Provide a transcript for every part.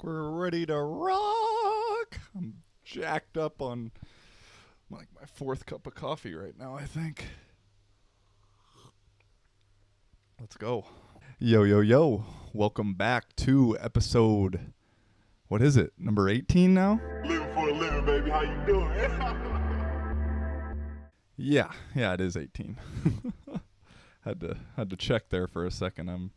we're ready to rock. I'm jacked up on like my fourth cup of coffee right now, I think. Let's go. Yo, yo, yo. Welcome back to episode, what is it, number 18 now? Living for a living, baby. How you doing? Yeah, it is 18. had to check there for a second. I'm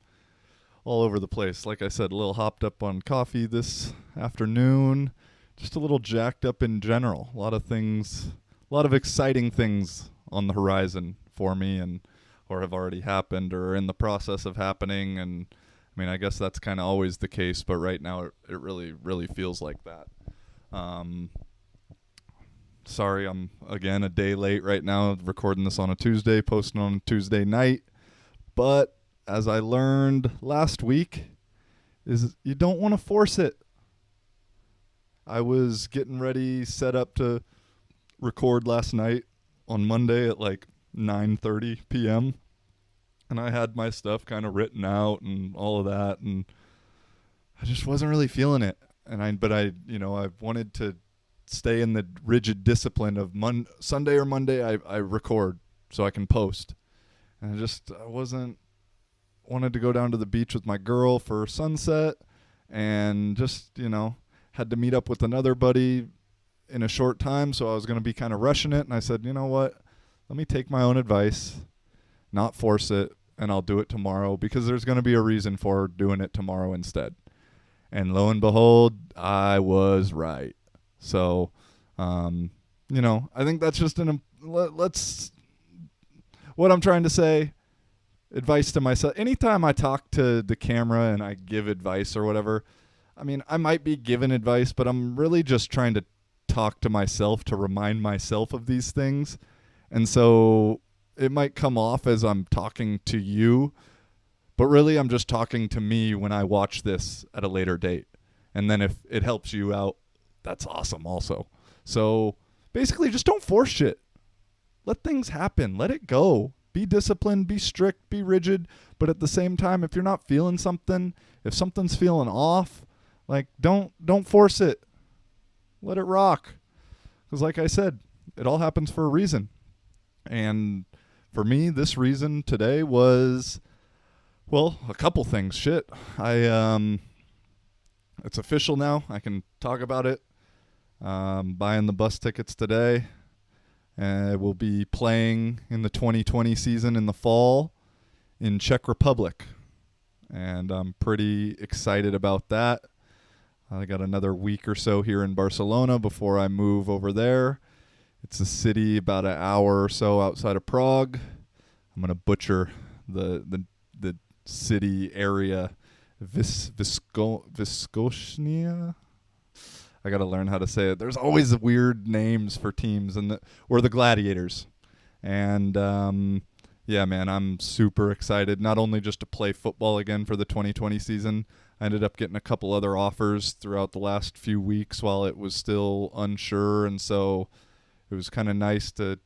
all over the place. Like I said, a little hopped up on coffee this afternoon. Just a little jacked up in general. A lot of exciting things on the horizon for me, or have already happened or are in the process of happening. And I mean, I guess that's kind of always the case, but right now it really, really feels like that. Sorry, I'm again a day late right now, recording this on a Tuesday, posting on a Tuesday night. But as I learned last week, is you don't want to force it. I was getting ready, set up to record last night on Monday at like 9:30 p.m. and I had my stuff kind of written out and all of that, and I just wasn't really feeling it. And I wanted to stay in the rigid discipline of Sunday or Monday I record so I can post. And I wanted to go down to the beach with my girl for sunset, and just, had to meet up with another buddy in a short time, so I was going to be kind of rushing it. And I said, you know what, let me take my own advice, not force it, and I'll do it tomorrow, because there's going to be a reason for doing it tomorrow instead. And lo and behold, I was right. So, I think that's just what I'm trying to say, advice to myself. Anytime I talk to the camera and I give advice or whatever, I mean, I might be giving advice, but I'm really just trying to talk to myself to remind myself of these things. And so it might come off as I'm talking to you, but really I'm just talking to me when I watch this at a later date. And then if it helps you out, that's awesome also. So basically, just don't force shit. Let things happen. Let it go. Be disciplined, be strict, be rigid. But at the same time, if you're not feeling something, if something's feeling off, like don't force it. Let it rock. Because like I said, it all happens for a reason. And for me, this reason today was, well, a couple things. Shit. It's official now. I can talk about it. Buying the bus tickets today. We'll be playing in the 2020 season in the fall in Czech Republic. And I'm pretty excited about that. I got another week or so here in Barcelona before I move over there. It's a city about an hour or so outside of Prague. I'm going to butcher the city area. Vyskochnia? I got to learn how to say it. There's always weird names for teams, or the Gladiators. And yeah, man, I'm super excited. Not only just to play football again for the 2020 season, I ended up getting a couple other offers throughout the last few weeks while it was still unsure. And so it was kind of nice to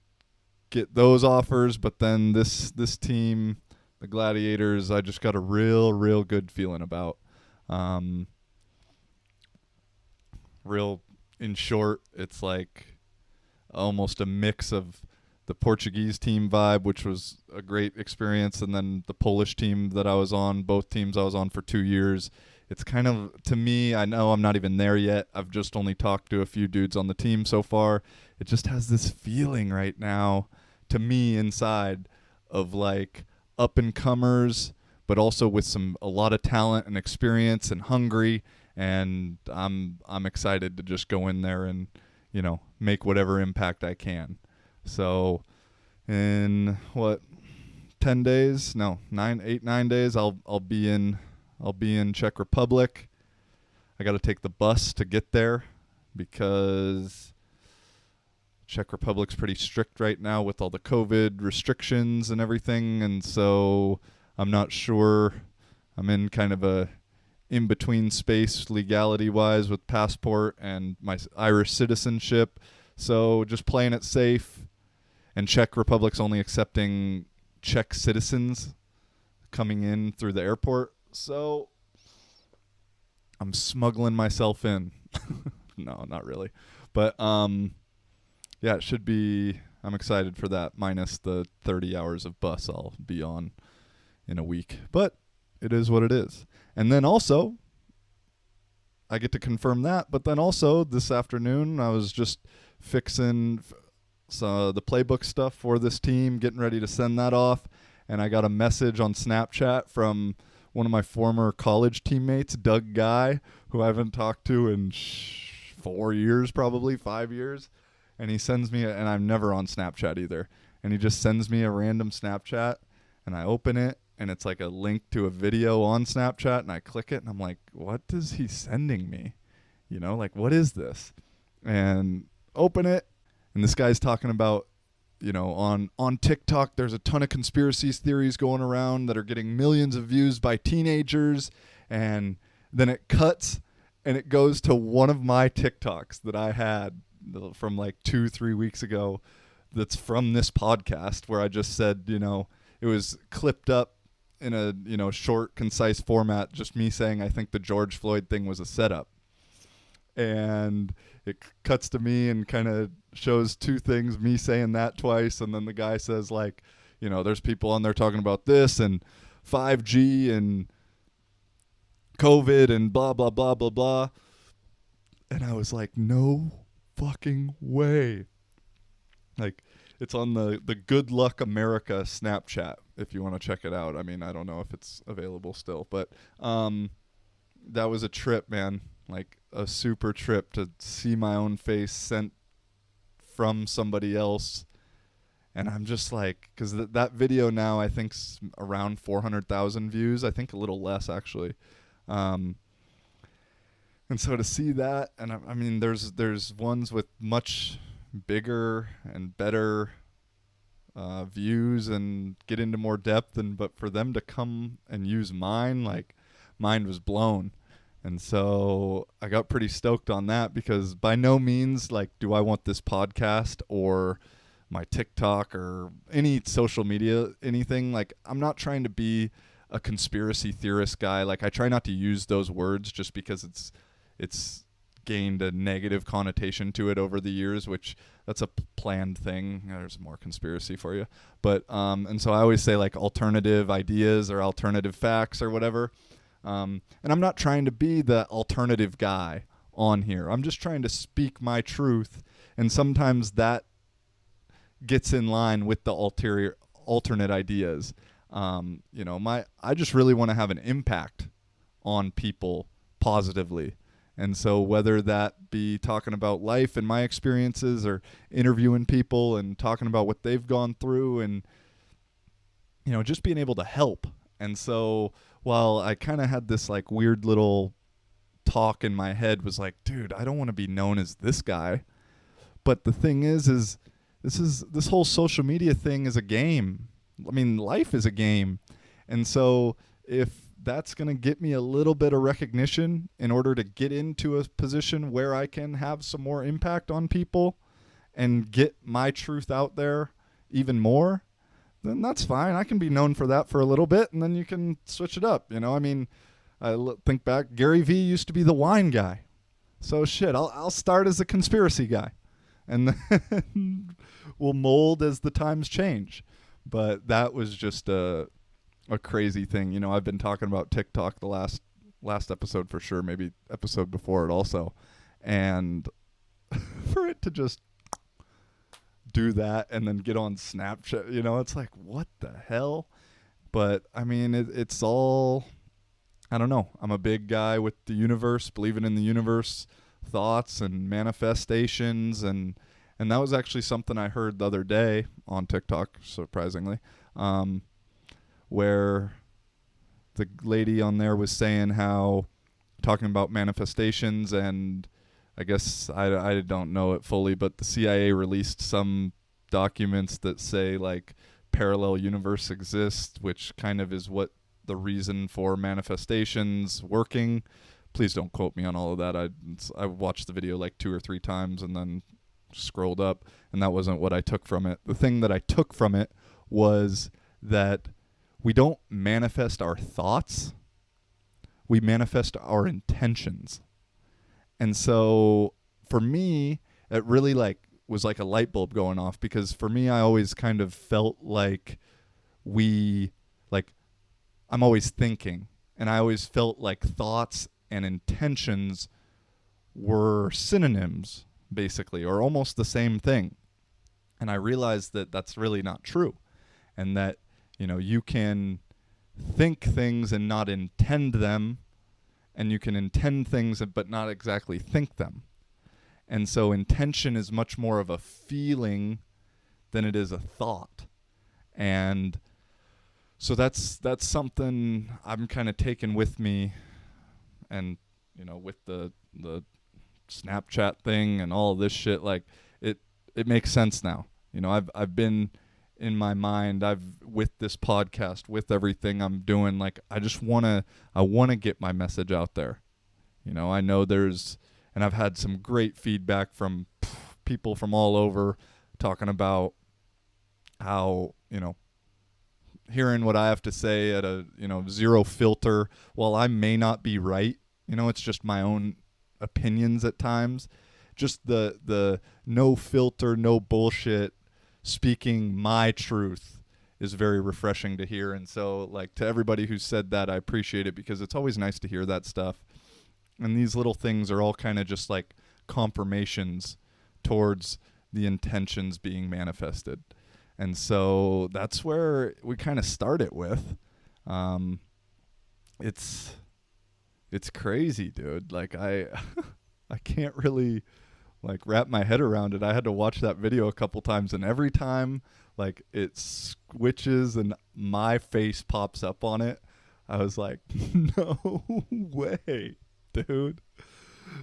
get those offers. But then this team, the Gladiators, I just got a real good feeling about. In short, it's like almost a mix of the Portuguese team vibe, which was a great experience, and then the Polish team that I was on, both teams I was on for 2 years. It's kind of, to me, I know I'm not even there yet. I've just only talked to a few dudes on the team so far. It just has this feeling right now, to me, inside of like up-and-comers, but also with a lot of talent and experience and hungry. And I'm excited to just go in there and, make whatever impact I can. So in 9 days, I'll be in Czech Republic. I got to take the bus to get there because Czech Republic's pretty strict right now with all the COVID restrictions and everything. And so I'm not sure. I'm in kind of a in-between space legality-wise with passport and my Irish citizenship. So just playing it safe. And Czech Republic's only accepting Czech citizens coming in through the airport. So I'm smuggling myself in. No, not really. But yeah, it should be. I'm excited for that. Minus the 30 hours of bus I'll be on in a week. But it is what it is. And then also, I get to confirm that. But then also this afternoon, I was just fixing the playbook stuff for this team, getting ready to send that off. And I got a message on Snapchat from one of my former college teammates, Doug Guy, who I haven't talked to in 4 years, probably 5 years. And he sends me, and I'm never on Snapchat either. And he just sends me a random Snapchat, and I open it, and it's like a link to a video on Snapchat, and I click it, and I'm like, what is he sending me? You know, like, what is this? And open it, and this guy's talking about, you know, on TikTok, there's a ton of conspiracy theories going around that are getting millions of views by teenagers. And then it cuts, and it goes to one of my TikToks that I had from like 2-3 weeks ago that's from this podcast, where I just said, you know, it was clipped up in a, you know, short, concise format, just me saying I think the George Floyd thing was a setup. And it cuts to me and kind of shows two things, me saying that twice, and then the guy says, like, you know, there's people on there talking about this and 5G and COVID and blah, blah, blah, blah, blah. And I was like, no fucking way. Like, it's on the Good Luck America Snapchat if you want to check it out. I mean, I don't know if it's available still, but that was a trip, man. Like a super trip to see my own face sent from somebody else. And I'm just like, because that video now I think's around 400,000 views. I think a little less actually. And so to see that, and I mean, there's ones with much bigger and better views and get into more depth, but for them to come and use mine, like, mine was blown. And so I got pretty stoked on that, because by no means, like, do I want this podcast or my TikTok or any social media, anything. Like, I'm not trying to be a conspiracy theorist guy. Like, I try not to use those words just because it's gained a negative connotation to it over the years, which that's a planned thing. There's more conspiracy for you. But and so I always say, like, alternative ideas or alternative facts or whatever. And I'm not trying to be the alternative guy on here. I'm just trying to speak my truth, and sometimes that gets in line with the alternate ideas. You know, I just really want to have an impact on people positively. And so whether that be talking about life and my experiences, or interviewing people and talking about what they've gone through, and, you know, just being able to help. And so while I kind of had this like weird little talk in my head, was like, dude, I don't want to be known as this guy. But the thing is this whole social media thing is a game. I mean, life is a game. And so if that's going to get me a little bit of recognition in order to get into a position where I can have some more impact on people and get my truth out there even more, then that's fine. I can be known for that for a little bit, and then you can switch it up. You know, I mean, think back, Gary Vee used to be the wine guy. So shit, I'll start as a conspiracy guy, and then we'll mold as the times change. But that was just a crazy thing. You know, I've been talking about TikTok the last episode for sure, maybe episode before it also. And for it to just do that and then get on Snapchat, you know, it's like, what the hell? But I mean, it's all, I don't know. I'm a big guy with the universe, believing in the universe, thoughts and manifestations, and that was actually something I heard the other day on TikTok, surprisingly, where the lady on there was saying how, talking about manifestations, and I guess I don't know it fully, but the CIA released some documents that say, like, parallel universe exists, which kind of is what the reason for manifestations working. Please don't quote me on all of that. I watched the video like 2 or 3 times and then scrolled up, and that wasn't what I took from it. The thing that I took from it was that we don't manifest our thoughts. we manifest our intentions. And so for me, it really like was like a light bulb going off, because for me, I always kind of felt like we like I'm always thinking, and I always felt like thoughts and intentions were synonyms, basically, or almost the same thing. And I realized that that's really not true, and that, you can think things and not intend them, and you can intend things but not exactly think them. And so intention is much more of a feeling than it is a thought. And so that's something I'm kind of taking with me, and with the Snapchat thing and all this shit, like it makes sense now. I've been in my mind, I've with this podcast, with everything I'm doing, like I want to get my message out there. I know and I've had some great feedback from people from all over talking about how, hearing what I have to say at a, zero filter. While I may not be right, it's just my own opinions at times. Just the no filter, no bullshit, speaking my truth is very refreshing to hear. And so, like, to everybody who said that, I appreciate it, because it's always nice to hear that stuff. And these little things are all kind of just like confirmations towards the intentions being manifested. And so that's where we kind of start it with. It's crazy, dude. Like I can't really like wrap my head around it. I had to watch that video a couple times, and every time like it switches and my face pops up on it, I was like, no way, dude.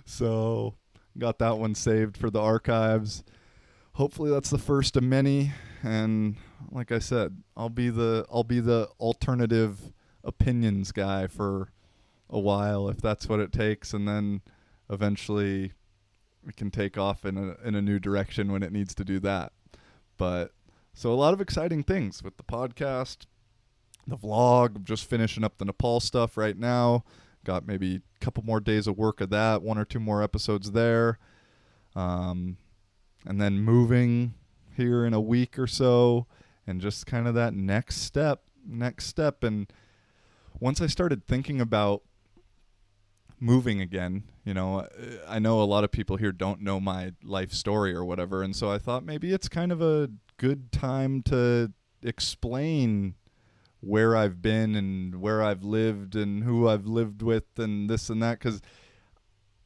So got that one saved for the archives. Hopefully that's the first of many. And like I said, I'll be the alternative opinions guy for a while, if that's what it takes, and then eventually we can take off in a new direction when it needs to do that. But so a lot of exciting things with the podcast, the vlog. Just finishing up the Nepal stuff right now. Got maybe a couple more days of work of that, 1 or 2 more episodes there. And then moving here in a week or so, and just kind of that next step. And once I started thinking about moving again, I know a lot of people here don't know my life story or whatever, and so I thought maybe it's kind of a good time to explain where I've been and where I've lived and who I've lived with and this and that, because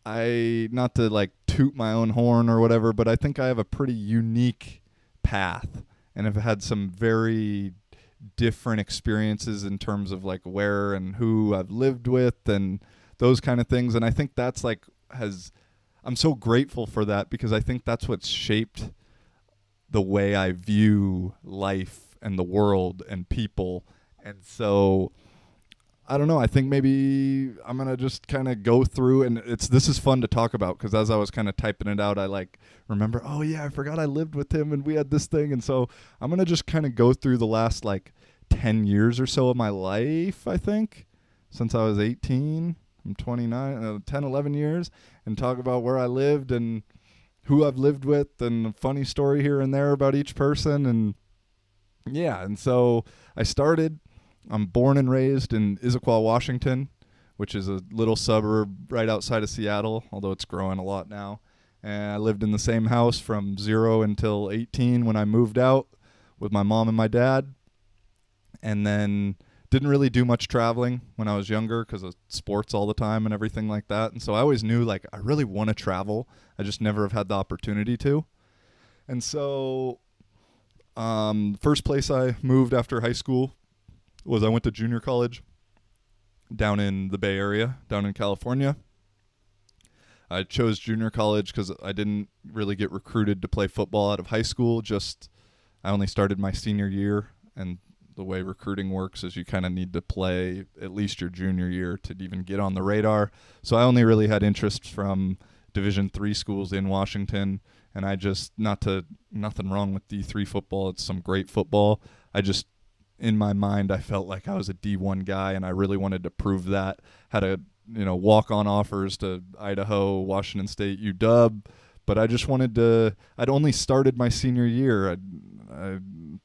not to like toot my own horn or whatever, but I think I have a pretty unique path, and I've had some very different experiences in terms of like where and who I've lived with and those kind of things. And I think that's like I'm so grateful for that, because I think that's what's shaped the way I view life and the world and people. And so I don't know, I think maybe I'm going to just kind of go through, and this is fun to talk about, because as I was kind of typing it out, I like remember, oh yeah, I forgot I lived with him and we had this thing. And so I'm going to just kind of go through the last like 10 years or so of my life, I think, since I was 18. I'm 29, 10, 11 years, and talk about where I lived and who I've lived with, and a funny story here and there about each person. And yeah, and so I'm born and raised in Issaquah, Washington, which is a little suburb right outside of Seattle, although it's growing a lot now. And I lived in the same house from 0 until 18 when I moved out with my mom and my dad. And then didn't really do much traveling when I was younger because of sports all the time and everything like that. And so I always knew like I really want to travel. I just never have had the opportunity to. And so first place I moved after high school was I went to junior college down in the Bay Area, down in California. I chose junior college because I didn't really get recruited to play football out of high school. I only started my senior year, and the way recruiting works is you kind of need to play at least your junior year to even get on the radar. So I only really had interest from Division III schools in Washington, and nothing wrong with D3 football. It's some great football. In my mind, I felt like I was a D1 guy, and I really wanted to prove that. Had a walk-on offers to Idaho, Washington State, UW, but I just wanted to. I'd only started my senior year.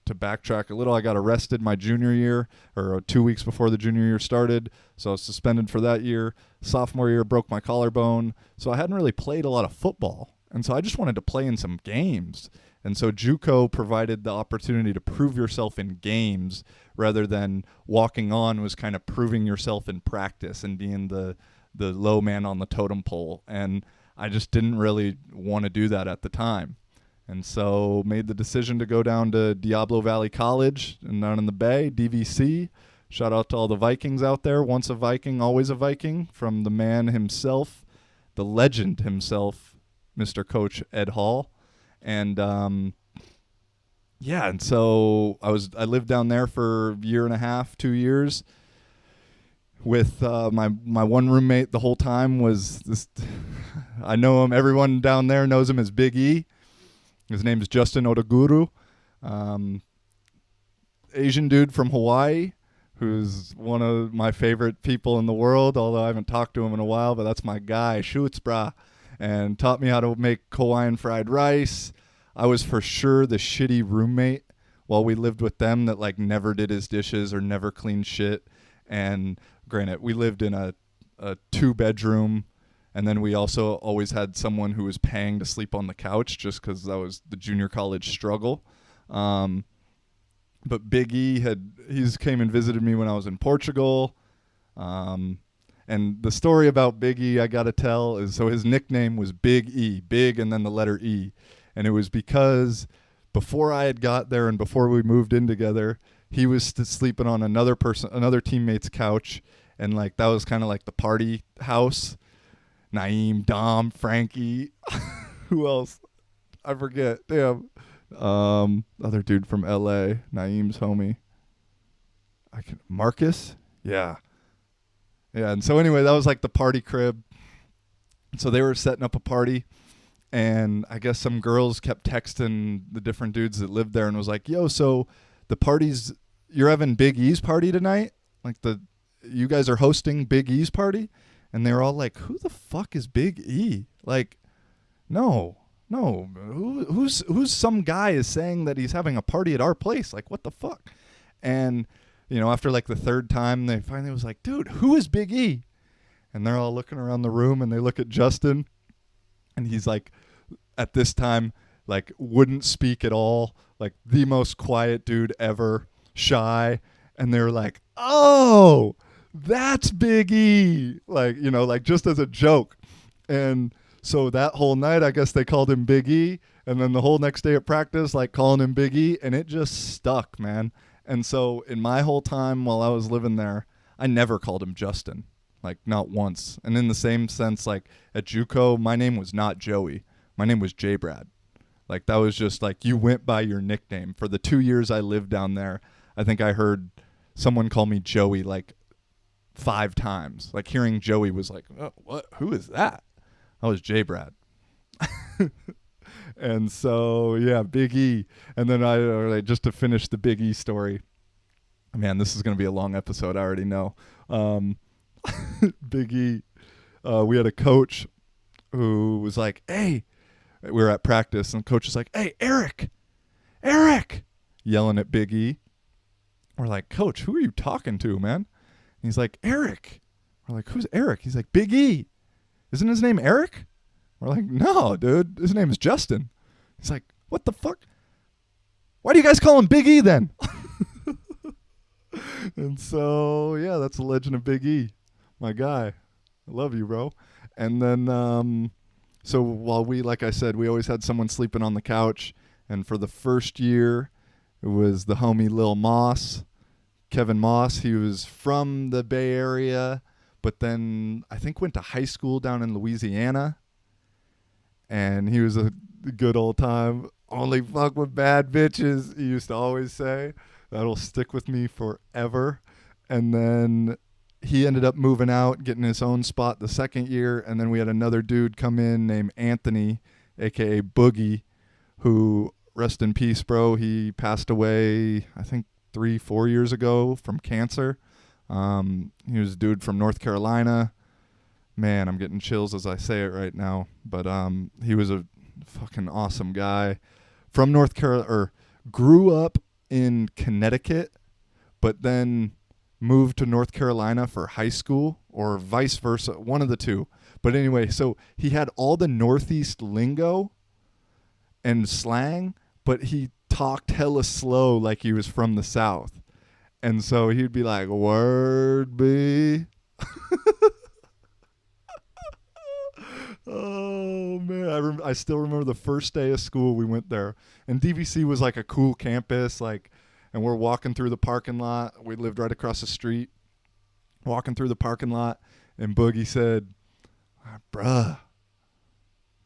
To backtrack a little, I got arrested my junior year, or 2 weeks before the junior year started, so I was suspended for that year. Sophomore year, broke my collarbone, so I hadn't really played a lot of football, and so I just wanted to play in some games. And so JUCO provided the opportunity to prove yourself in games rather than walking on was kind of proving yourself in practice and being the low man on the totem pole. And I just didn't really want to do that at the time. And so made the decision to go down to Diablo Valley College and down in the Bay, DVC. Shout out to all the Vikings out there. Once a Viking, always a Viking, from the man himself, the legend himself, Mr. Coach Ed Hall. And and so I lived down there for a year and a half, 2 years, with my one roommate the whole time was this. I know him. Everyone down there knows him as Big E. His name is Justin Odoguru, Asian dude from Hawaii, who's one of my favorite people in the world. Although I haven't talked to him in a while, but that's my guy, Shoots brah, and taught me how to make Hawaiian fried rice. I was for sure the shitty roommate while we lived with them that like never did his dishes or never cleaned shit. And granted, we lived in a 2-bedroom, and then we also always had someone who was paying to sleep on the couch just because that was the junior college struggle. But Big E he's came and visited me when I was in Portugal. And the story about Big E I got to tell is, so his nickname was Big E, big and then the letter E. And it was because before I had got there and before we moved in together, he was sleeping on another teammate's couch. And like, that was kind of like the party house. Naeem, Dom, Frankie, who else? I forget. Damn. Other dude from LA, Naeem's homie. Marcus? Yeah. Yeah, and so anyway, that was like the party crib. So they were setting up a party, and I guess some girls kept texting the different dudes that lived there and was like, yo, so you're having Big E's party tonight? Like you guys are hosting Big E's party? And they were all like, who the fuck is Big E? Like, no. Who's some guy is saying that he's having a party at our place? Like, what the fuck? And, after like the third time, they finally was like, dude, who is Big E? And they're all looking around the room, and they look at Justin, and he's like, at this time, like, wouldn't speak at all, like the most quiet dude ever, shy. And they're like, oh, that's Big E, like, like just as a joke. And so that whole night, I guess they called him Big E, and then the whole next day at practice, like calling him Big E, and it just stuck, man. And so in my whole time while I was living there, I never called him Justin, like not once. And in the same sense, like at JUCO, my name was not Joey, my name was J Brad. Like that was just like, you went by your nickname. For the 2 years I lived down there, I think I heard someone call me Joey like 5 times. Like hearing Joey was like, oh, what? Who is that? I was J Brad. And so yeah, Big E. And then I just to finish the Big E story. Man, this is going to be a long episode. I already know. Big E. We had a coach who was like, "Hey," we were at practice, and the coach was like, "Hey, Eric, yelling at Big E. We're like, "Coach, who are you talking to, man?" And he's like, "Eric." We're like, "Who's Eric?" He's like, "Big E. Isn't his name Eric?" We're like, "No, dude. His name is Justin." He's like, "What the fuck? Why do you guys call him Big E then?" And so, yeah, that's the legend of Big E. My guy. I love you, bro. And then, so while like I said, we always had someone sleeping on the couch. And for the first year, it was the homie Lil Moss, Kevin Moss. He was from the Bay Area, but then I think went to high school down in Louisiana. And he was a good old time. Only fuck with bad bitches, he used to always say. That'll stick with me forever. And then he ended up moving out, getting his own spot the second year. And then we had another dude come in named Anthony, a.k.a. Boogie, who, rest in peace, bro. He passed away, I think, 3-4 years ago from cancer. He was a dude from North Carolina. Man, I'm getting chills as I say it right now. But he was a fucking awesome guy from North Carolina, or grew up in Connecticut, but then moved to North Carolina for high school, or vice versa, one of the two. But anyway, so he had all the Northeast lingo and slang, but he talked hella slow like he was from the South. And so he'd be like, "Word B." Oh man, I still remember the first day of school we went there, and DVC was like a cool campus, like, and we're walking through the parking lot. We lived right across the street. Walking through the parking lot, and Boogie said, "Bruh,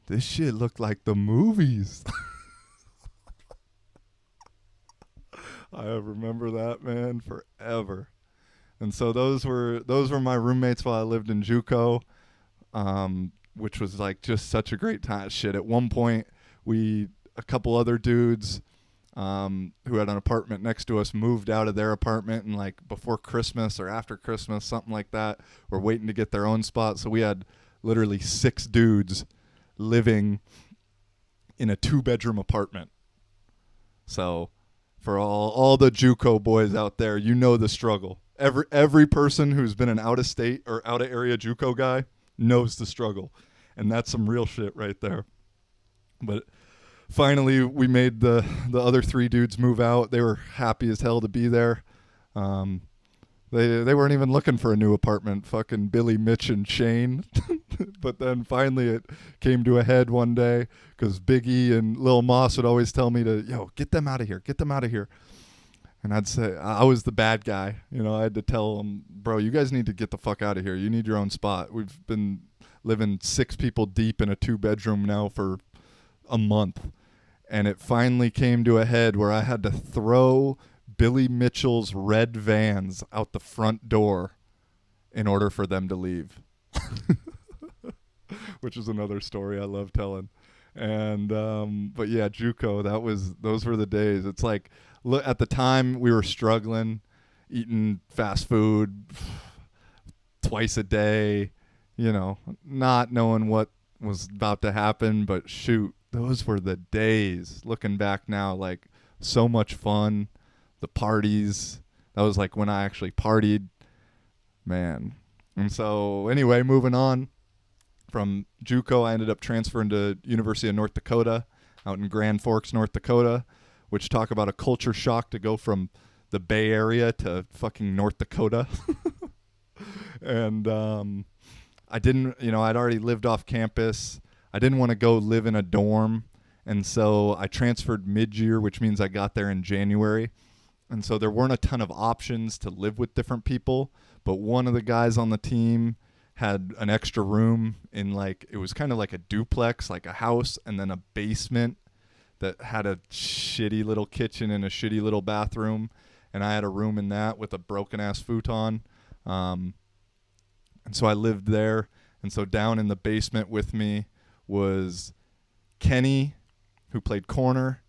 this shit looked like the movies." I remember that, man, forever. And so those were my roommates while I lived in JUCO, which was like just such a great time. Shit, at one point a couple other dudes who had an apartment next to us moved out of their apartment, and like before Christmas or after Christmas, something like that, were waiting to get their own spot. So we had literally 6 dudes living in a 2-bedroom apartment. So for all the JUCO boys out there, you know the struggle. Every person who's been an out of state or out of area JUCO guy knows the struggle, and that's some real shit right there. But finally, we made the other 3 dudes move out. They were happy as hell to be there. They weren't even looking for a new apartment. Fucking Billy, Mitch, and Shane. But then finally it came to a head one day because Biggie and Lil Moss would always tell me to, "Yo, get them out of here. Get them out of here." And I'd say I was the bad guy. You know, I had to tell them, "Bro, you guys need to get the fuck out of here. You need your own spot. We've been living 6 people deep in a 2-bedroom now for a month." And it finally came to a head where I had to throw Billy Mitchell's red Vans out the front door in order for them to leave. Which is another story I love telling. And but yeah, JUCO, those were the days. It's like, look, at the time we were struggling, eating fast food twice a day, you know, not knowing what was about to happen, but shoot, those were the days. Looking back now, like, so much fun. The parties, that was like when I actually partied, man. And so anyway, moving on from JUCO, I ended up transferring to University of North Dakota out in Grand Forks, North Dakota, which, talk about a culture shock to go from the Bay Area to fucking North Dakota. And I didn't, I'd already lived off campus. I didn't want to go live in a dorm. And so I transferred mid-year, which means I got there in January. And so there weren't a ton of options to live with different people. But one of the guys on the team had an extra room in, like, it was kind of like a duplex, like a house, and then a basement that had a shitty little kitchen and a shitty little bathroom. And I had a room in that with a broken-ass futon. And so I lived there. And so down in the basement with me was Kenny, who played corner,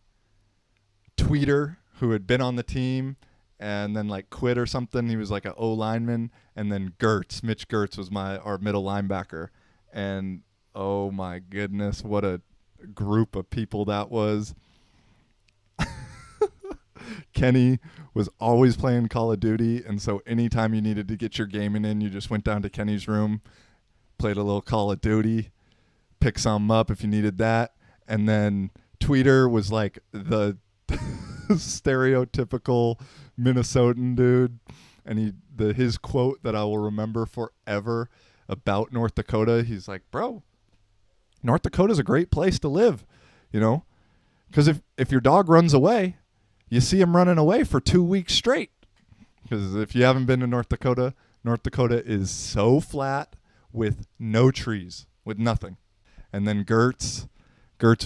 Tweeter, who had been on the team and then like quit or something. He was like an O lineman. And then Mitch Gertz was our middle linebacker. And oh my goodness, what a group of people that was. Kenny was always playing Call of Duty, and so anytime you needed to get your gaming in, you just went down to Kenny's room, played a little Call of Duty, pick some up if you needed that. And then Tweeter was like the stereotypical Minnesotan dude, and his quote that I will remember forever about North Dakota, he's like, "Bro, North Dakota's a great place to live, because if your dog runs away, you see him running away for 2 weeks straight." Because if you haven't been to North Dakota is so flat with no trees, with nothing. And then Gertz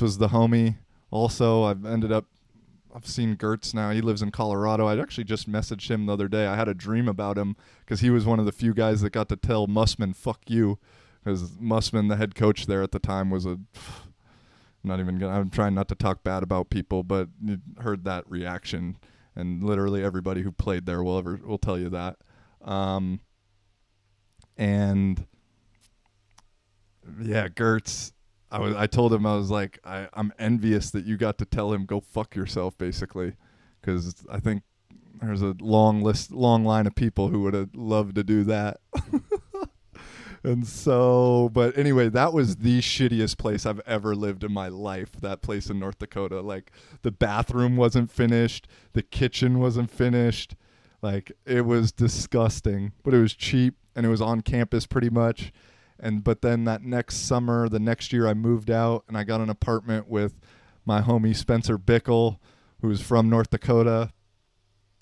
was the homie. Also, I've seen Gertz now. He lives in Colorado. I actually just messaged him the other day. I had a dream about him because he was one of the few guys that got to tell Mussman, "Fuck you." Because Mussman, the head coach there at the time, was I'm trying not to talk bad about people, but you heard that reaction, and literally everybody who played there will tell you that. And Yeah, Gertz. I told him, I was like, I'm envious that you got to tell him go fuck yourself, basically, because I think there's a long line of people who would have loved to do that. And so, but anyway, that was the shittiest place I've ever lived in my life. That place in North Dakota. Like, the bathroom wasn't finished, the kitchen wasn't finished. Like, it was disgusting, but it was cheap and it was on campus pretty much. And but then that next summer, the next year, I moved out and I got an apartment with my homie Spencer Bickle, who was from North Dakota.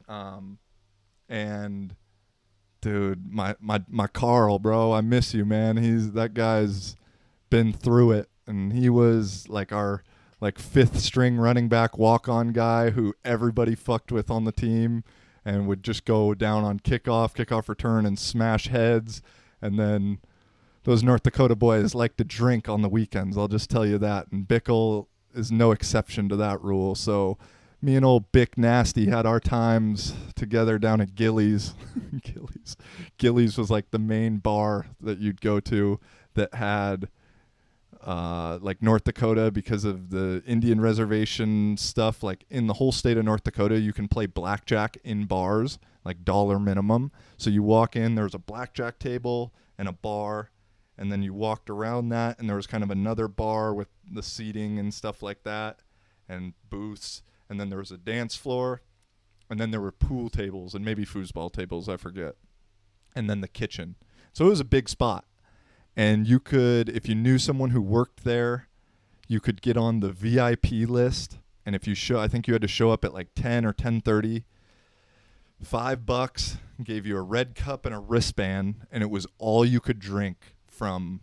And dude, my Carl, bro, I miss you, man. That guy's been through it, and he was like our like fifth string running back walk on guy who everybody fucked with on the team, and would just go down on kickoff return, and smash heads. And then those North Dakota boys like to drink on the weekends. I'll just tell you that. And Bickle is no exception to that rule. So me and old Bick Nasty had our times together down at Gillies. Gillies was like the main bar that you'd go to that had like North Dakota, because of the Indian reservation stuff. Like, in the whole state of North Dakota, you can play blackjack in bars, like dollar minimum. So you walk in, there's a blackjack table and a bar, and then you walked around that, and there was kind of another bar with the seating and stuff like that, and booths. And then there was a dance floor, and then there were pool tables and maybe foosball tables, I forget. And then the kitchen. So it was a big spot. And you could, if you knew someone who worked there, you could get on the VIP list. And if you I think you had to show up at like 10 or 10:30. $5 gave you a red cup and a wristband, and it was all you could drink from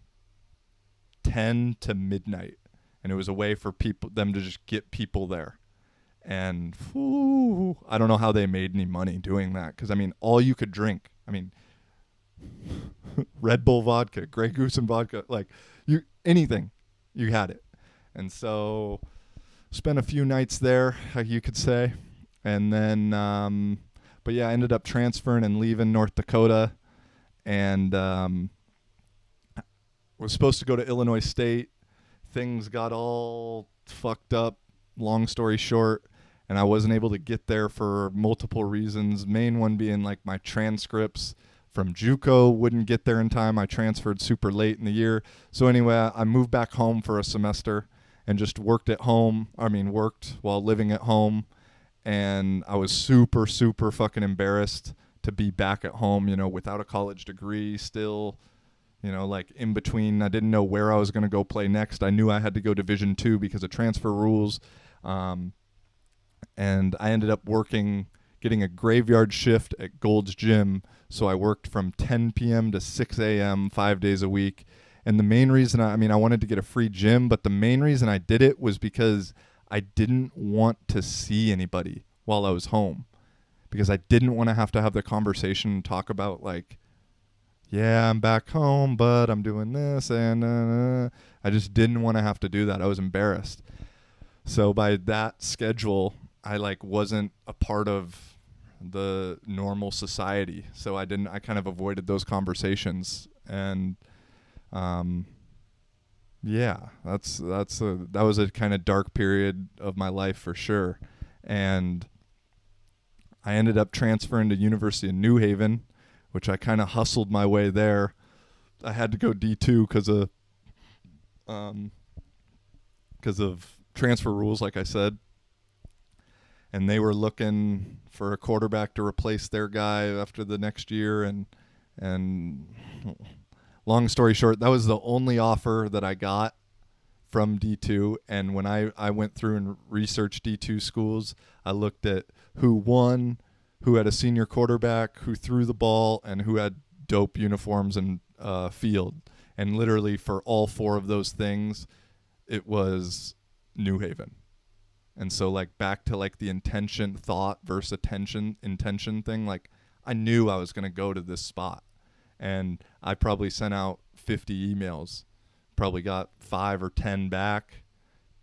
10 to midnight. And it was a way for them to just get people there. And I don't know how they made any money doing that, because I mean, all you could drink, I mean, Red Bull vodka, Grey Goose and vodka, like anything, you had it. And so spent a few nights there, you could say. And then but yeah, I ended up transferring and leaving North Dakota, and was supposed to go to Illinois State. Things got all fucked up, long story short, and I wasn't able to get there for multiple reasons. Main one being like my transcripts from JUCO wouldn't get there in time. I transferred super late in the year. So anyway, I moved back home for a semester and just worked while living at home. And I was super, super fucking embarrassed to be back at home, without a college degree still, like in between. I didn't know where I was going to go play next. I knew I had to go Division II because of transfer rules. And I ended up getting a graveyard shift at Gold's Gym. So I worked from 10 p.m. to 6 a.m. 5 days a week. And the main reason, I wanted to get a free gym, but the main reason I did it was because I didn't want to see anybody while I was home, because I didn't want to have the conversation and talk about like, yeah, I'm back home, but I'm doing this, and I just didn't want to have to do that. I was embarrassed. So by that schedule, I like wasn't a part of the normal society. So I kind of avoided those conversations. And yeah, that was a kind of dark period of my life for sure. And I ended up transferring to University of New Haven, which I kind of hustled my way there. I had to go D2 because of transfer rules, like I said. And they were looking for a quarterback to replace their guy after the next year. And long story short, that was the only offer that I got from D2. And when I went through and researched D2 schools, I looked at who won, who had a senior quarterback, who threw the ball, and who had dope uniforms and field. And literally for all four of those things, it was New Haven. And so like back to like the thought versus intention thing, like I knew I was going to go to this spot. And I probably sent out 50 emails, probably got 5 or 10 back,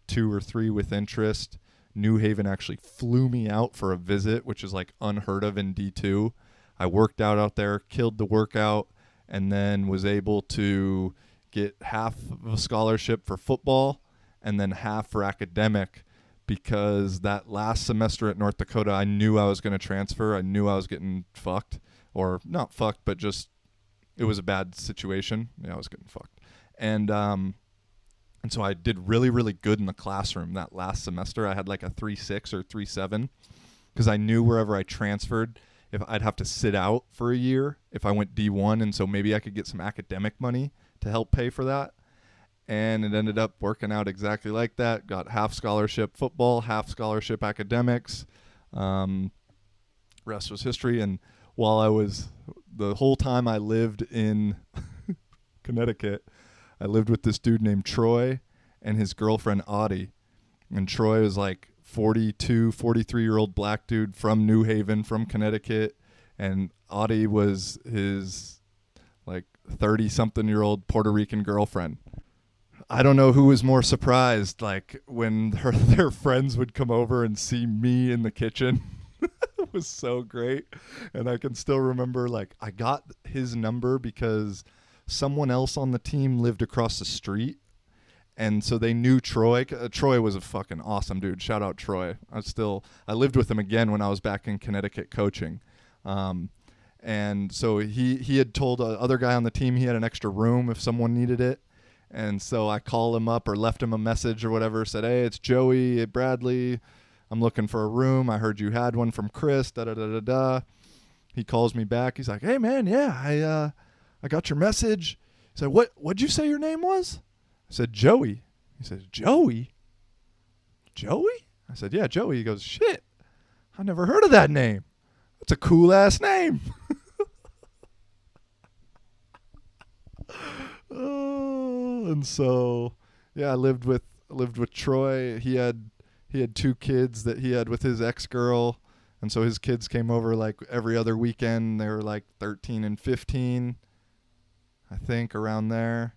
2 or 3 with interest. New Haven actually flew me out for a visit, which is like unheard of in D2. I worked out there, killed the workout, and then was able to get half of a scholarship for football and then half for academic, because that last semester at North Dakota, I knew I was going to transfer. I knew I was getting fucked, or not fucked, but just it was a bad situation. Yeah, I was getting fucked. And so I did really, really good in the classroom that last semester. I had like a 3.6 or 3.7 because I knew wherever I transferred, if I'd have to sit out for a year if I went D1, and so maybe I could get some academic money to help pay for that. And it ended up working out exactly like that. Got half scholarship football, half scholarship academics. Rest was history. And while the whole time I lived in Connecticut, I lived with this dude named Troy and his girlfriend Audie. And Troy was like 42, 43-year-old black dude from New Haven, from Connecticut. And Audie was his like 30-something-year-old Puerto Rican girlfriend. I don't know who was more surprised, like when their friends would come over and see me in the kitchen. It was so great. And I can still remember, like, I got his number because someone else on the team lived across the street. And so they knew Troy. Troy was a fucking awesome dude. Shout out Troy. I lived with him again when I was back in Connecticut coaching. And so he had told other guy on the team he had an extra room if someone needed it. And so I called him up or left him a message or whatever, said, "Hey, it's Joey Bradley. I'm looking for a room. I heard you had one from Chris, da-da-da-da-da." He calls me back. He's like, "Hey, man, yeah, I got your message." He said, What'd you say your name was? I said, "Joey." He says, "Joey? Joey?" I said, "Yeah, Joey." He goes, "Shit, I never heard of that name. That's a cool-ass name." And so, yeah, I lived with Troy. He had 2 kids that he had with his ex-girl, and so his kids came over like every other weekend. They were like 13 and 15, I think, around there.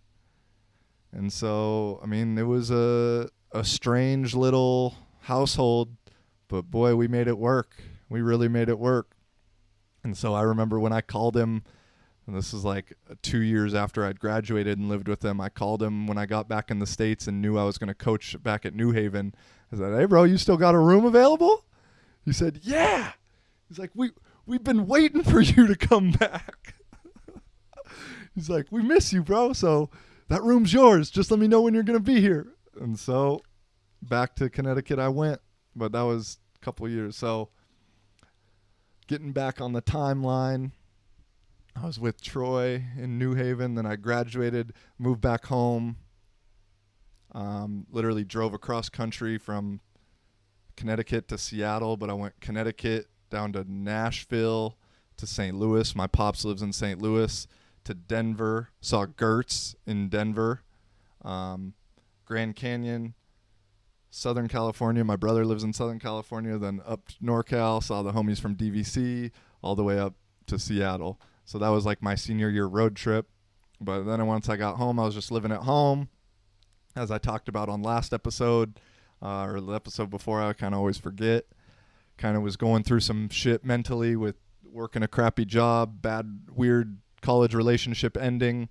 And so, I mean, it was a strange little household, but boy, we made it work. We really made it work. And so I remember when I called him, and this is like 2 years after I'd graduated and lived with him. I called him when I got back in the States and knew I was going to coach back at New Haven. I said, "Hey, bro, you still got a room available?" He said, "Yeah." He's like, we've been waiting for you to come back. He's like, "We miss you, bro. So that room's yours. Just let me know when you're going to be here." And so back to Connecticut I went, but that was a couple of years. So getting back on the timeline, I was with Troy in New Haven. Then I graduated, moved back home, literally drove across country from Connecticut to Seattle, but I went Connecticut down to Nashville to St. Louis. My pops lives in St. Louis. To Denver, saw Gertz in Denver, Grand Canyon, Southern California. My brother lives in Southern California. Then up to NorCal, saw the homies from DVC, all the way up to Seattle. So that was like my senior year road trip. But then once I got home, I was just living at home. As I talked about on last episode, or the episode before, I kind of always forget. Kind of was going through some shit mentally with working a crappy job, bad, weird college relationship ending,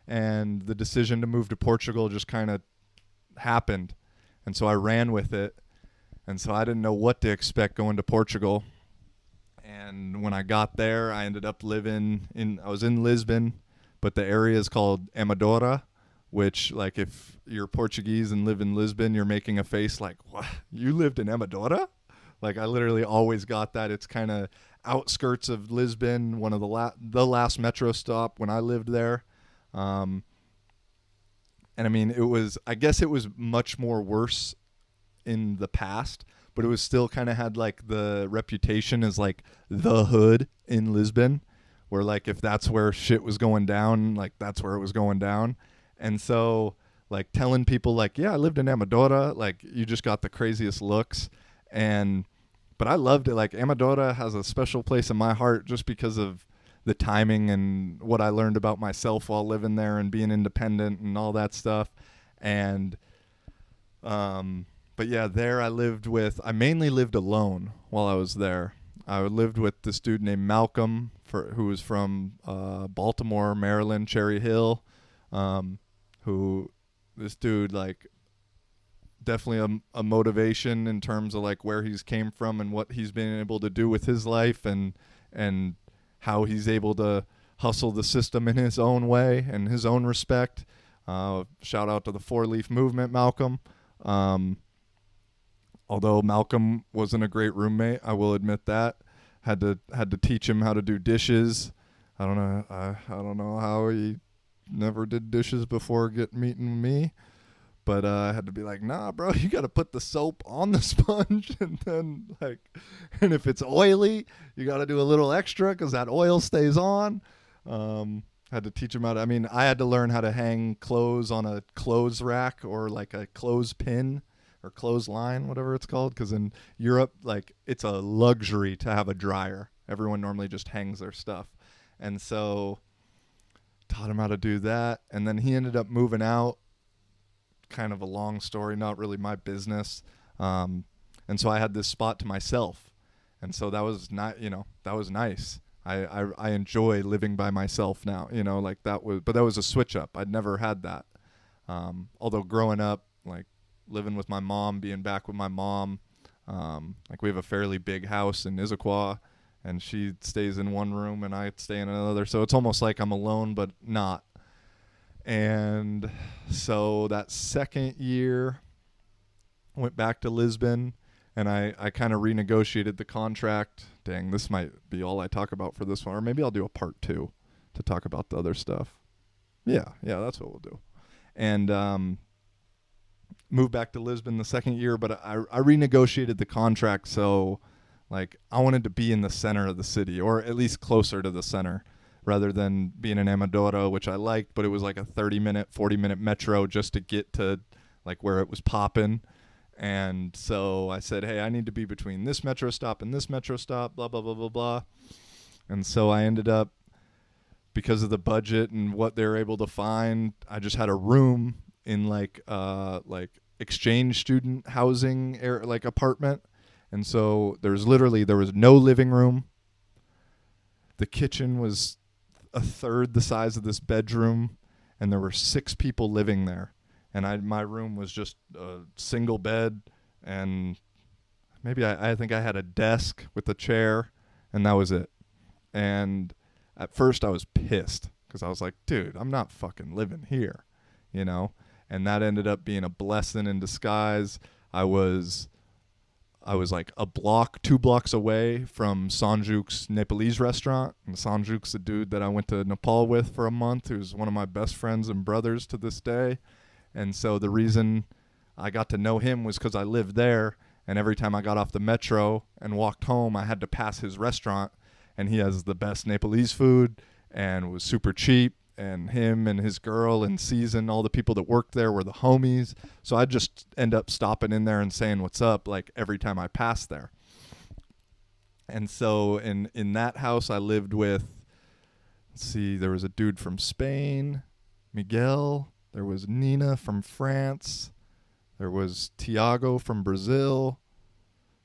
and the decision to move to Portugal just kind of happened. And so I ran with it. And so I didn't know what to expect going to Portugal. And when I got there, I ended up I was in Lisbon, but the area is called Amadora, which, like, if you're Portuguese and live in Lisbon, you're making a face like, "What? You lived in Amadora?" Like, I literally always got that. It's kind of outskirts of Lisbon, one of the last metro stop when I lived there. And I mean, I guess it was much more worse in the past, but it was still kind of had like the reputation as like the hood in Lisbon, where like if that's where shit was going down, like that's where it was going down. And so like telling people like, "Yeah, I lived in Amadora," like you just got the craziest looks. But I loved it. Like, Amadora has a special place in my heart just because of the timing and what I learned about myself while living there and being independent and all that stuff. And, but yeah, there I mainly lived alone while I was there. I lived with this dude named Malcolm, who was from Baltimore, Maryland, Cherry Hill. who this dude like definitely a motivation in terms of like where he's came from and what he's been able to do with his life and how he's able to hustle the system in his own way and his own respect. Shout out to the Four Leaf Movement, Malcolm. Um, Although Malcolm wasn't a great roommate, I will admit that. Had to teach him how to do dishes. I don't know. I don't know how he never did dishes before meeting me. But I had to be like, nah, bro, you got to put the soap on the sponge. And then, like, and if it's oily, you got to do a little extra because that oil stays on. Had to teach him how to, I mean, I had to learn how to hang clothes on a clothes rack or like a clothes pin or clothesline, whatever it's called. Because in Europe, like, it's a luxury to have a dryer. Everyone normally just hangs their stuff. And so taught him how to do that. And then he ended up moving out. Kind of a long story, not really my business. And so I had this spot to myself. And so that was not, that was nice. I enjoy living by myself now, like but that was a switch up. I'd never had that. Although growing up, like living with my mom, being back with my mom, like we have a fairly big house in Issaquah and she stays in one room and I stay in another. So it's almost like I'm alone, but not. And so that second year, went back to Lisbon, and I kind of renegotiated the contract. Dang, this might be all I talk about for this one, or maybe I'll do a part 2 to talk about the other stuff. Yeah, that's what we'll do. And moved back to Lisbon the second year, but I renegotiated the contract so, like, I wanted to be in the center of the city, or at least closer to the center, rather than being in Amadora, which I liked, but it was like a 30-minute, 40-minute metro just to get to like where it was popping. And so I said, hey, I need to be between this metro stop and this metro stop, blah, blah, blah, blah, blah. And so I ended up, because of the budget and what they were able to find, I just had a room in like exchange student housing like apartment. And so there was no living room. The kitchen was a third the size of this bedroom, and there were 6 people living there. And my room was just a single bed, and maybe I think I had a desk with a chair, and that was it. And at first I was pissed because I was like, dude, I'm not fucking living here, And that ended up being a blessing in disguise. I was like 2 blocks away from Sanjuk's Nepalese restaurant. And Sanjuk's the dude that I went to Nepal with for a month, who's one of my best friends and brothers to this day. And so the reason I got to know him was because I lived there. And every time I got off the metro and walked home, I had to pass his restaurant. And he has the best Nepalese food and was super cheap. And him and his girl and Season, all the people that worked there were the homies. So I'd just end up stopping in there and saying what's up like every time I passed there. And so in that house I lived with, there was a dude from Spain, Miguel. There was Nina from France. There was Tiago from Brazil.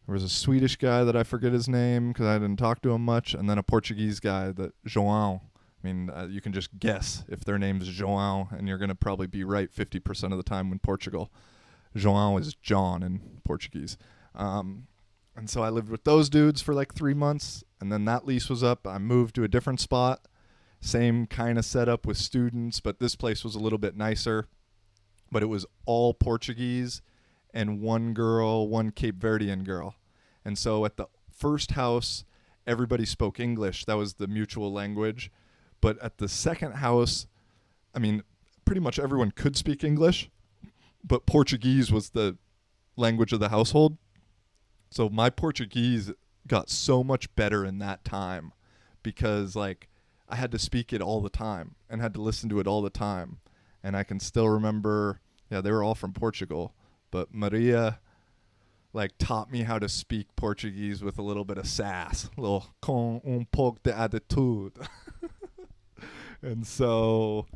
There was a Swedish guy that I forget his name because I didn't talk to him much. And then a Portuguese guy, João. I mean, you can just guess if their name's João, and you're going to probably be right 50% of the time in Portugal. João is John in Portuguese. And so I lived with those dudes for like 3 months, and then that lease was up. I moved to a different spot. Same kind of setup with students, but this place was a little bit nicer. But it was all Portuguese and one Cape Verdean girl. And so at the first house, everybody spoke English. That was the mutual language. But at the second house, I mean, pretty much everyone could speak English, but Portuguese was the language of the household. So my Portuguese got so much better in that time because, like, I had to speak it all the time and had to listen to it all the time. And I can still remember, they were all from Portugal, but Maria, like, taught me how to speak Portuguese with a little bit of sass, a little com pouco de attitude. And so,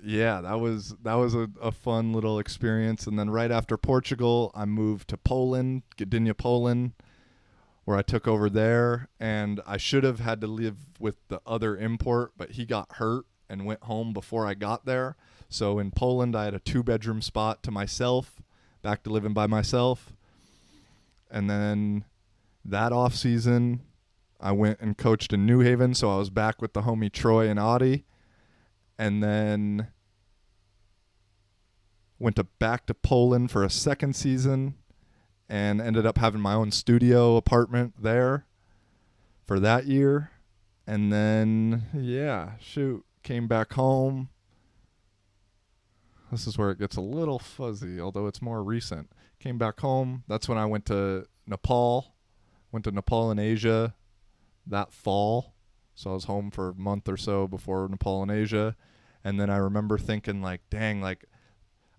that was a fun little experience. And then right after Portugal, I moved to Poland, Gdynia, Poland, where I took over there. And I should have had to live with the other import, but he got hurt and went home before I got there. So in Poland, I had a 2-bedroom spot to myself, back to living by myself. And then that off season, I went and coached in New Haven, so I was back with the homie Troy and Audie. And then went back to Poland for a second season and ended up having my own studio apartment there for that year. And then, came back home. This is where it gets a little fuzzy, although it's more recent. Came back home. That's when I went to Nepal. Went to Nepal in Asia that fall. So I was home for a month or so before Nepal in Asia. And then I remember thinking, like, dang, like,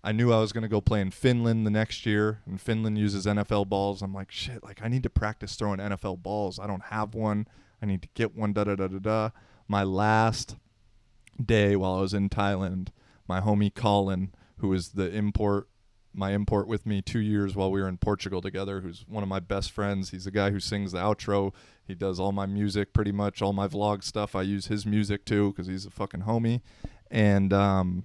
I knew I was going to go play in Finland the next year, and Finland uses NFL balls. I'm like, shit, like, I need to practice throwing NFL balls. I don't have one. I need to get one, da-da-da-da-da. My last day while I was in Thailand, my homie Colin, who was my import with me 2 years while we were in Portugal together, who's one of my best friends. He's the guy who sings the outro. He does all my music, pretty much all my vlog stuff. I use his music too because he's a fucking homie. And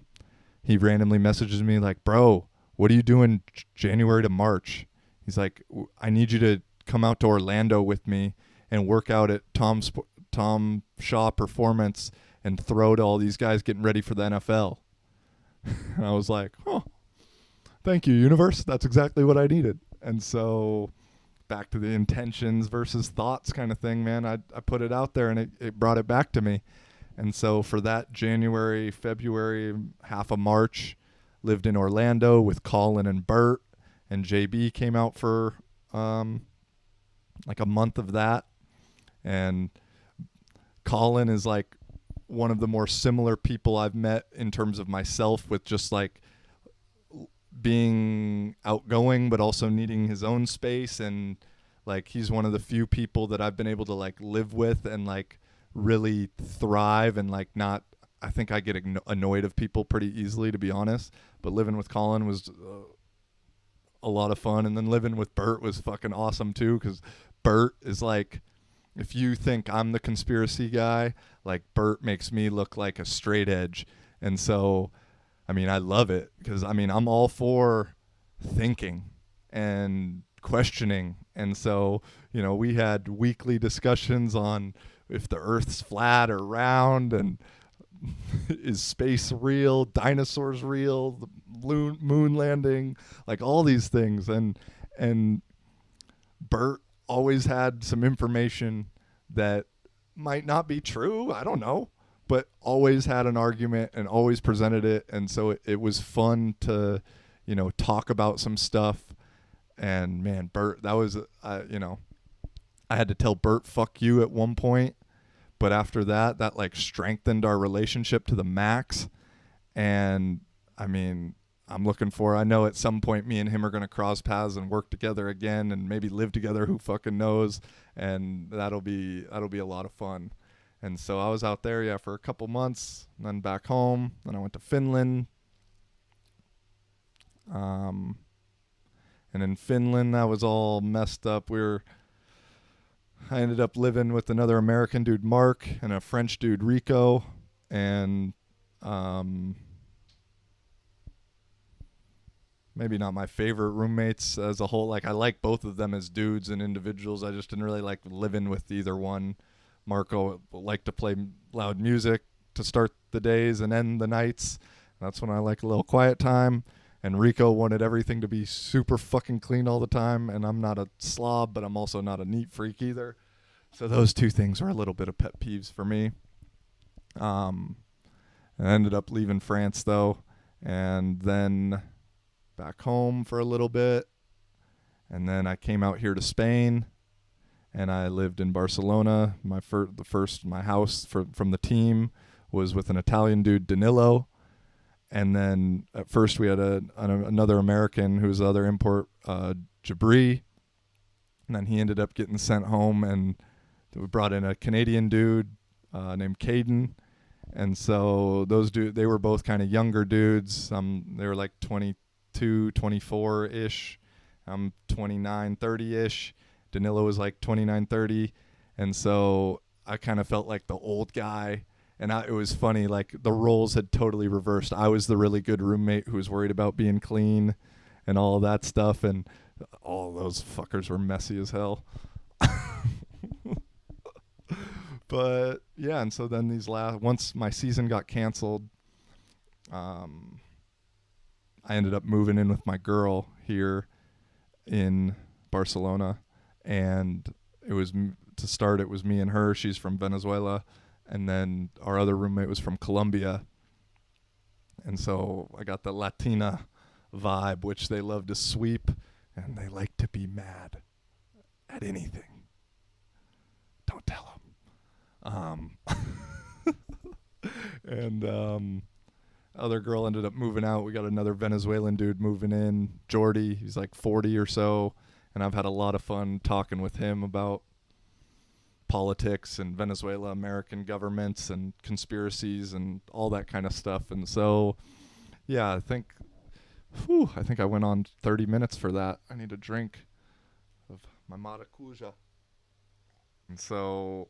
he randomly messages me like, bro, what are you doing January to March? He's like, I need you to come out to Orlando with me and work out at Tom Shaw Performance and throw to all these guys getting ready for the NFL. And I was like, oh, thank you, universe. That's exactly what I needed. And so back to the intentions versus thoughts kind of thing, man. I put it out there and it brought it back to me. And so for that January, February, half of March, lived in Orlando with Colin and Bert, and JB came out for like a month of that. And Colin is like one of the more similar people I've met in terms of myself, with just like being outgoing but also needing his own space. And like he's one of the few people that I've been able to like live with and like really thrive, and like not, I think I get annoyed of people pretty easily, to be honest, but living with Colin was a lot of fun. And then living with Bert was fucking awesome too, because Bert is like, if you think I'm the conspiracy guy, like Bert makes me look like a straight edge. And so I mean, I love it because I mean, I'm all for thinking and questioning. And so, you know, we had weekly discussions on if the Earth's flat or round, and is space real, dinosaurs real, the moon landing, like all these things. And Bert always had some information that might not be true, I don't know, but always had an argument and always presented it. And so it was fun to, you know, talk about some stuff. And man, Bert, that was, you know, I had to tell Bert, fuck you at one point. But after that, that like strengthened our relationship to the max. And I mean, I know at some point me and him are going to cross paths and work together again and maybe live together. Who fucking knows? And that'll be a lot of fun. And so I was out there, for a couple months, and then back home. Then I went to Finland. And in Finland, that was all messed up. I ended up living with another American dude, Mark, and a French dude, Rico. And maybe not my favorite roommates as a whole. Like, I like both of them as dudes and individuals. I just didn't really like living with either one. Marco liked to play loud music to start the days and end the nights. That's when I like a little quiet time. And Rico wanted everything to be super fucking clean all the time. And I'm not a slob, but I'm also not a neat freak either. So those two things are a little bit of pet peeves for me. I ended up leaving France, though, and then back home for a little bit. And then I came out here to Spain, and I lived in Barcelona. My house from the team was with an Italian dude, Danilo. And then at first we had another American who was the other import, Jabri. And then he ended up getting sent home, and we brought in a Canadian dude named Caden. And so they were both kind of younger dudes. They were like 22, 24-ish. I'm 29, 30-ish. Danilo was like 29, 30. And so I kind of felt like the old guy. And it was funny, like the roles had totally reversed. I was the really good roommate who was worried about being clean and all of that stuff, and all those fuckers were messy as hell. But yeah, and so then once my season got canceled, um, I ended up moving in with my girl here in Barcelona, and it was to start. It was me and her. She's from Venezuela, and then our other roommate was from Colombia, and so I got the Latina vibe, which they love to sweep and they like to be mad at anything. Don't tell them. And other girl ended up moving out. We got another Venezuelan dude moving in, Jordy. He's like 40 or so, and I've had a lot of fun talking with him about politics and Venezuela, American governments and conspiracies and all that kind of stuff. And so, yeah, I think I went on 30 minutes for that. I need a drink of my maracuja. And so,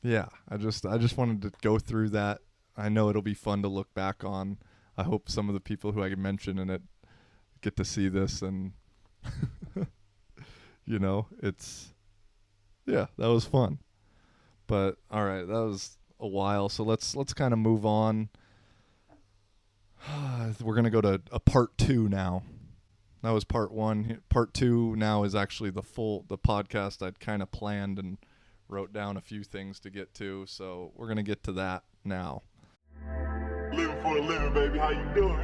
yeah, I just wanted to go through that. I know it'll be fun to look back on. I hope some of the people who I mention in it get to see this, and that was fun. But all right, that was a while. So let's kind of move on. We're gonna go to a part 2 now. That was part 1. Part 2 now is actually the podcast I'd kind of planned and wrote down a few things to get to. So we're gonna get to that now. Living for a living, baby. How you doing?